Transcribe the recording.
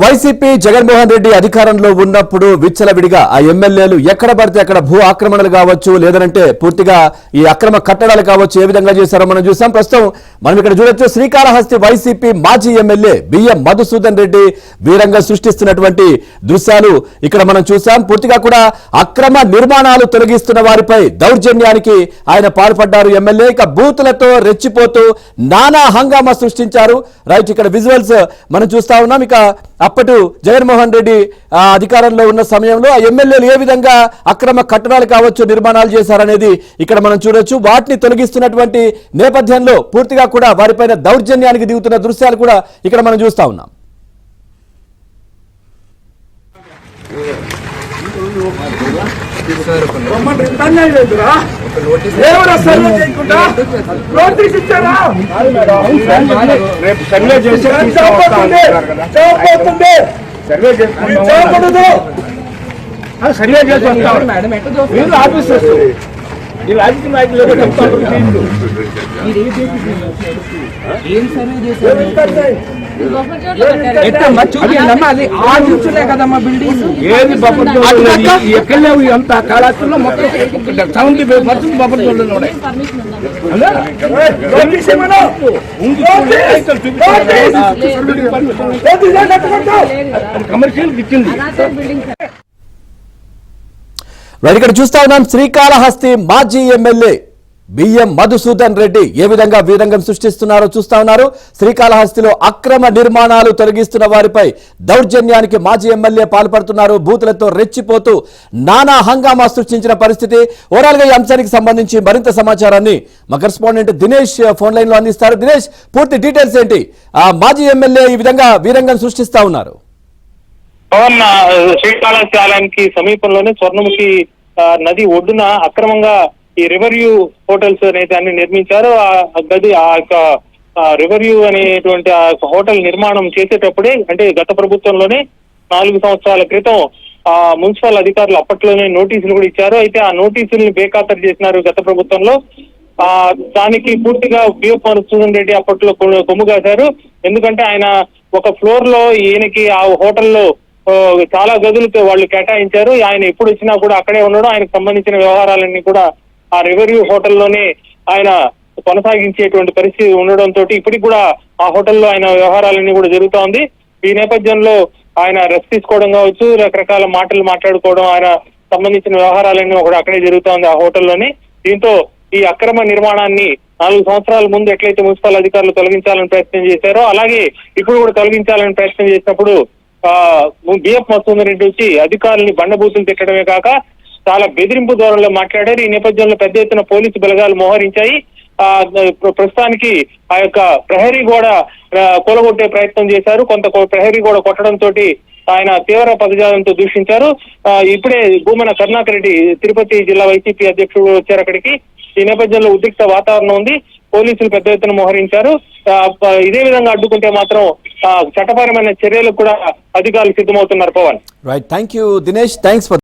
YCP Jaganmohan Reddy అధికారంలో ఉన్నప్పుడు విచ్చలవిడిగా ఆ ఎమ్మెల్యేలు ఎక్కడ పడితే అక్కడ భూ ఆక్రమణలు కావచ్చు, లేదంటే పూర్తిగా ఈ అక్రమ కట్టడాలు కావచ్చు, ఏ విధంగా చేశారో మనం చూసాం. ప్రస్తుతం మనం ఇక్కడ చూడొచ్చు, శ్రీకాళహస్తి వైసీపీ మాజీ ఎమ్మెల్యే బిఎం మధుసూదన్ రెడ్డి వీరంగా సృష్టిస్తున్నటువంటి దృశ్యాలు ఇక్కడ మనం చూసాం. పూర్తిగా కూడా అక్రమ నిర్మాణాలు తొలగిస్తున్న వారిపై దౌర్జన్యానికి ఆయన పాల్పడ్డారు ఎమ్మెల్యే. ఇక బూతులతో రెచ్చిపోతూ నానా హంగామా సృష్టించారు. రైట్, ఇక్కడ విజువల్స్ మనం చూస్తా ఉన్నాం. ఇక అప్పటి జగన్మోహన్ రెడ్డి అధికారంలో ఉన్న సమయంలో ఆ ఎమ్మెల్యేలు ఏ విధంగా అక్రమ కట్టడాలు కావచ్చు, నిర్మాణాలు చేశారనేది ఇక్కడ మనం చూడొచ్చు. వాటిని తొలగిస్తున్నటువంటి నేపథ్యంలో పూర్తిగా కూడా వారిపైన దౌర్జన్యానికి దిగుతున్న దృశ్యాలు కూడా ఇక్కడ మనం చూస్తా ఉన్నాం. సర్వే చేసి వస్తాం మీరు ఆఫీస్ వస్తుంది. ఈ రాజకీయ నాయకులు ఏది ఎక్కడలేవు అంత కాళాస్త్రంలో మొత్తం 70% బొబ్బర్ చూడలేదు ఉన్నాయి. కమర్షియల్ ఇచ్చింది. ఇక్కడ చూస్తా ఉన్నాం, శ్రీకాళహస్తి మాజీ ఎమ్మెల్యే బిఎం మధుసూదన్ రెడ్డి ఏ విధంగా వీరంగం సృష్టిస్తున్నారో చూస్తా ఉన్నారు. శ్రీకాళహస్తిలో అక్రమ నిర్మాణాలు తొలగిస్తున్న వారిపై దౌర్జన్యానికి మాజీ ఎమ్మెల్యే పాల్పడుతున్నారు. బూతులతో రెచ్చిపోతూ నానా హంగామా సృష్టించిన పరిస్థితి. ఓవరాల్ గా ఈ అంశానికి సంబంధించి మరింత సమాచారాన్ని మా కరెస్పాండెంట్ దినేష్ ఫోన్ లైన్ లో అందిస్తారు. దినేష్, పూర్తి డీటెయిల్స్ ఏంటి? మాజీ ఎమ్మెల్యే ఈ విధంగా వీరంగం సృష్టిస్తా ఉన్నారు. పవన్, శ్రీకాళహస్తి ఆలయానికి సమీపంలోనే స్వర్ణముఖి నది ఒడ్డున అక్రమంగా ఈ రివర్యూ హోటల్స్ అనే దాన్ని నిర్మించారు. ఆ గది ఆ యొక్క రివర్యూ అనేటువంటి ఆ హోటల్ నిర్మాణం చేసేటప్పుడే, అంటే గత ప్రభుత్వంలోనే 4 సంవత్సరాల క్రితం మున్సిపల్ అధికారులు అప్పట్లోనే నోటీసులు కూడా ఇచ్చారు. అయితే ఆ నోటీసుల్ని బేఖాతరు చేసినారు గత ప్రభుత్వంలో. దానికి పూర్తిగా బిఎం మధుసూదన్ రెడ్డి అప్పట్లో కొమ్ము కాశారు. ఎందుకంటే ఆయన ఒక ఫ్లోర్ లో ఈయనకి ఆ హోటల్లో చాలా గదులతో వాళ్ళు కేటాయించారు. ఆయన ఎప్పుడు వచ్చినా కూడా అక్కడే ఉండడం, ఆయనకు సంబంధించిన వ్యవహారాలన్నీ కూడా ఆ రెవెన్యూ హోటల్లోనే ఆయన కొనసాగించేటువంటి పరిస్థితి ఉండడంతో ఇప్పటికి కూడా ఆ హోటల్లో ఆయన వ్యవహారాలన్నీ కూడా జరుగుతూ ఉంది. ఈ నేపథ్యంలో ఆయన రెస్ట్ తీసుకోవడం కావచ్చు, రకరకాల మాటలు మాట్లాడుకోవడం, ఆయన సంబంధించిన వ్యవహారాలన్నీ కూడా అక్కడే జరుగుతూ ఉంది ఆ హోటల్లోనే. దీంతో ఈ అక్రమ నిర్మాణాన్ని 4 సంవత్సరాల ముందు ఎట్లయితే మున్సిపల్ అధికారులు తొలగించాలని ప్రయత్నం చేశారో, అలాగే ఇప్పుడు కూడా తొలగించాలని ప్రయత్నం చేసినప్పుడు బిఎం మధుసూదన్ రెడ్డి వచ్చి అధికారుల్ని బండబూతులు తిట్టడమే కాక చాలా బెదిరింపు ధోరణిలో మాట్లాడారు. ఈ నేపథ్యంలో పెద్ద ఎత్తున పోలీసు బలగాలు మోహరించాయి. ప్రస్తుతానికి ఆ యొక్క ప్రహరీ గోడ కూలగొట్టే ప్రయత్నం చేశారు. కొంత ప్రహరీ గోడ కొట్టడంతో ఆయన తీవ్ర పదజాలంతో దూషించారు. ఇప్పుడే భూమన కరుణాకర్ రెడ్డి తిరుపతి జిల్లా వైసీపీ అధ్యక్షుడు వచ్చారు అక్కడికి. ఈ నేపథ్యంలో ఉద్రిక్త వాతావరణం ఉంది. పోలీసులు పెద్ద ఎత్తున మోహరించారు. ఇదే విధంగా అడ్డుకుంటే మాత్రం చట్టపరమైన చర్యలకు కూడా అధికారులు సిద్ధమవుతున్నారు. Pawan, right, thank you Dinesh, thanks.